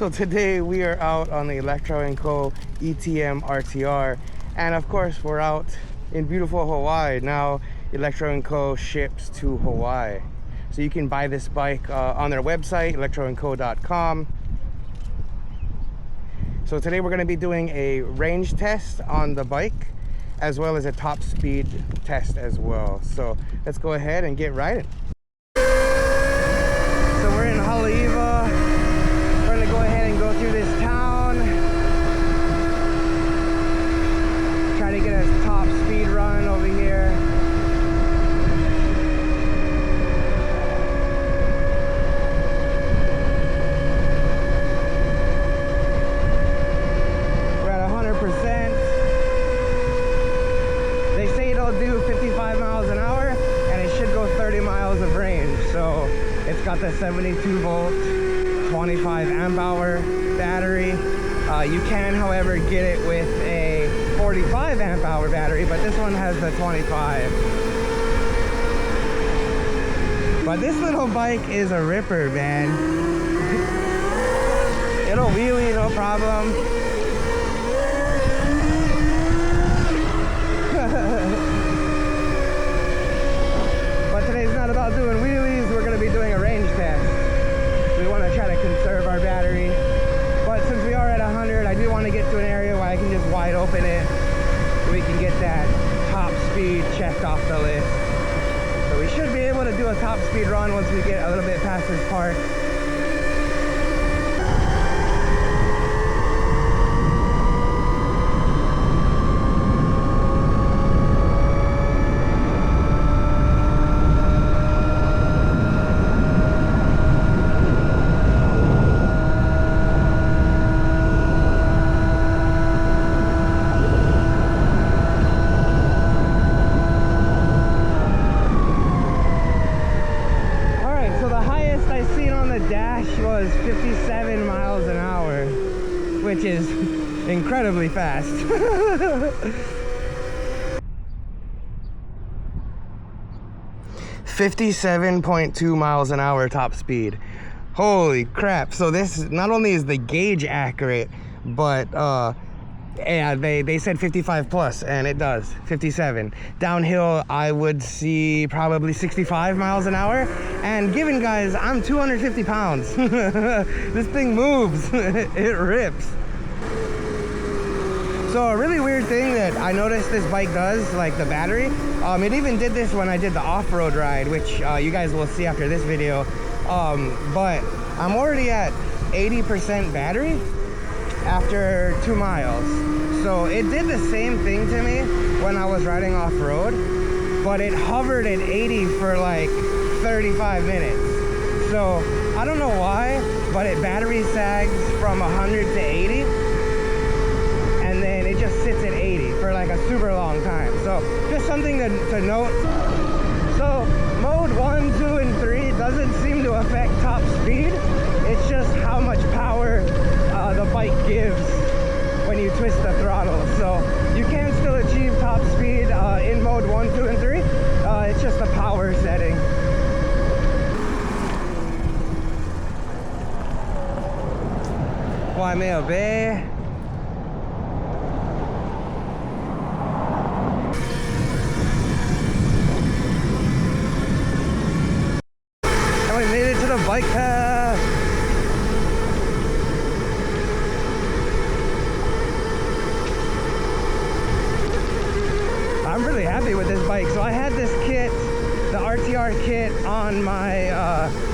So today we are out on the Electro&Co ETM RTR, and of course we're out in beautiful Hawaii. Now Electro&Co ships to Hawaii, so you can buy this bike on their website, Electro&Co.com. So today we're going to be doing a range test on the bike as well as a top speed test as well. So let's go ahead and get riding. So we're in Haleiwa. We're going to go ahead and go through this town, try to get a top speed run over here. We're at 100%. They say it'll do 55 miles an hour and it should go 30 miles of range. So it's got the 72 volt 25 amp hour battery. You can, however, get it with a 45 amp hour battery, but this one has the 25. But this little bike is a ripper, man. It'll wheelie, no problem. But today's not about doing wheelies. We're going to be doing a range test. We want to try to conserve our battery, but since we are at 100, I do want to get to an area where I can just wide open it so we can get that top speed checked off the list. So we should be able to do a top speed run once we get a little bit past this park. Was 57 miles an hour, which is incredibly fast. 57.2 miles an hour top speed. Holy crap. So this, not only is the gauge accurate, but yeah, they said 55 plus, and it does 57. Downhill I would see probably 65 miles an hour, and given, guys, I'm 250 pounds. This thing moves. It rips. So a really weird thing that I noticed this bike does, like the battery, it even did this when I did the off-road ride, which you guys will see after this video, but I'm already at 80% battery after 2 miles. So it did the same thing to me when I was riding off-road, but it hovered at 80 for like 35 minutes. So I don't know why, but it battery sags from 100 to 80, and then it just sits at 80 for like a super long time. So just something to note. So mode 1, 2, and 3 doesn't seem to affect top speed. It's just how much power the bike gives when you twist the throttle. So you can still achieve top speed in mode 1, 2, and 3. It's just the power setting. Why me obey? And we made it to the bike path. I'm really happy with this bike. So I had this kit, the RTR kit, on my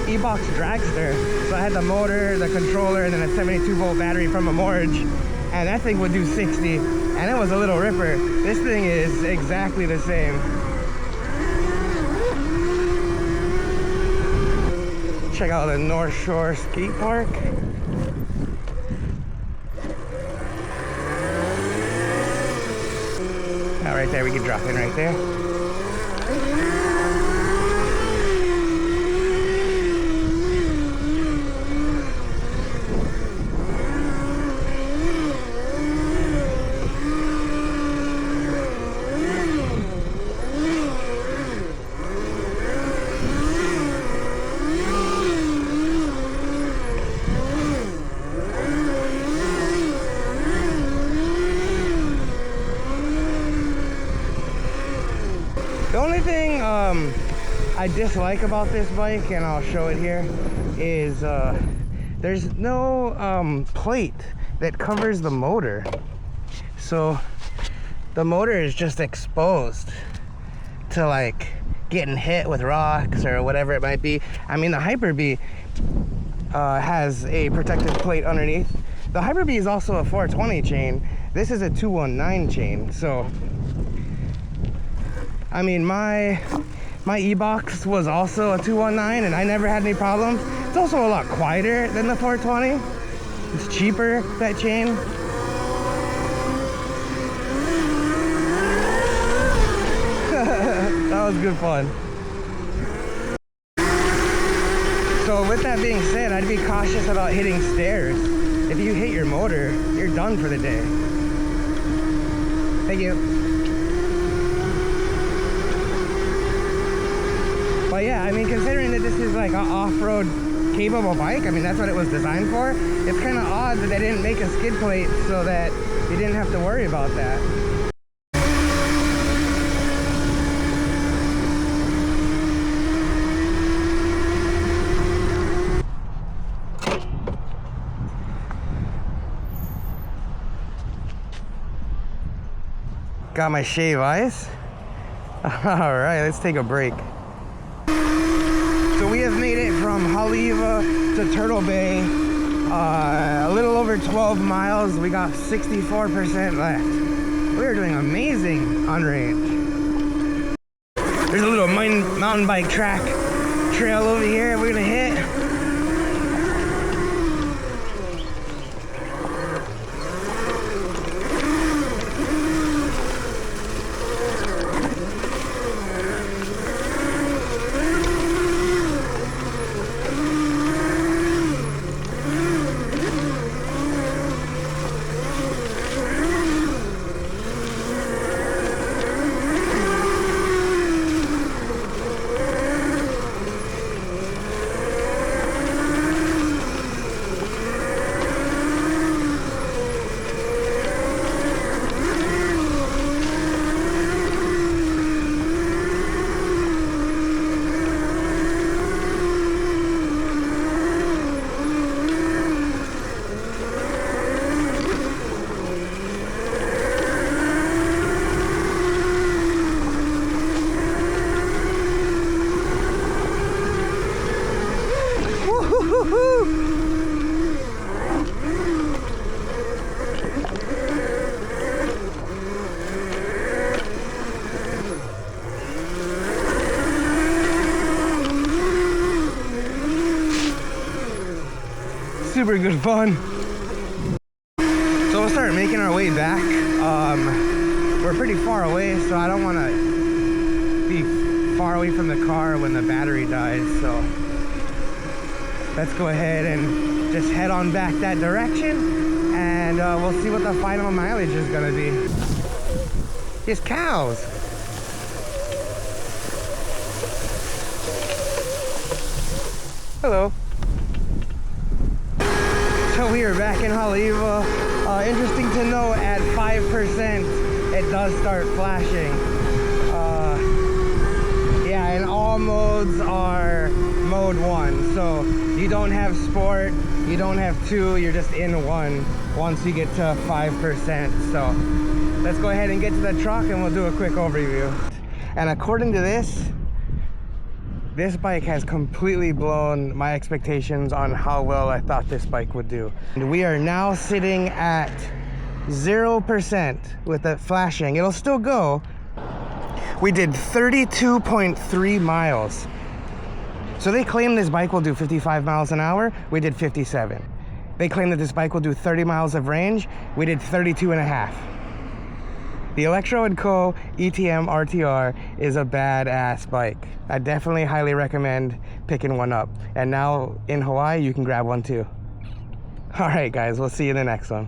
e-box dragster. So I had the motor, the controller, and then a 72 volt battery from a Morge, and that thing would do 60, and it was a little ripper. This thing is exactly the same. Check out the North Shore Skate Park. Right there, we can drop in right there. I dislike about this bike, and I'll show it here, is there's no plate that covers the motor. So the motor is just exposed to like getting hit with rocks or whatever it might be. I mean, the Hyper-B has a protective plate underneath. The Hyper-B is also a 420 chain. This is a 219 chain. So I mean, my e-box was also a 219 and I never had any problems. It's also a lot quieter than the 420. It's cheaper, that chain. That was good fun. So with that being said, I'd be cautious about hitting stairs. If you hit your motor, you're done for the day. Thank you. But yeah, I mean, considering that this is like an off-road capable bike, I mean, that's what it was designed for. It's kind of odd that they didn't make a skid plate so that you didn't have to worry about that. Got my shave ice. All right, let's take a break. So we have made it from Haleiwa to Turtle Bay, a little over 12 miles. We got 64% left. We are doing amazing on range. There's a little mountain bike track trail over here we're gonna hit. Super good fun. So we'll start making our way back. We're pretty far away, so I don't want to be far away from the car when the battery dies. So let's go ahead and just head on back that direction, and we'll see what the final mileage is gonna be. It's cows. Hello. So we are back in Haleiwa. Interesting to know, at 5% it does start flashing. Yeah, and all modes are mode 1. So you don't have sport, you don't have 2, you're just in 1 once you get to 5%. So let's go ahead and get to the truck and we'll do a quick overview. And according to this bike has completely blown my expectations on how well I thought this bike would do. And we are now sitting at 0% with it flashing. It'll still go. We did 32.3 miles. So they claim this bike will do 55 miles an hour. We did 57. They claim that this bike will do 30 miles of range. We did 32 and a half. The Electro&Co ETM RTR is a badass bike. I definitely highly recommend picking one up. And now in Hawaii, you can grab one too. All right, guys, we'll see you in the next one.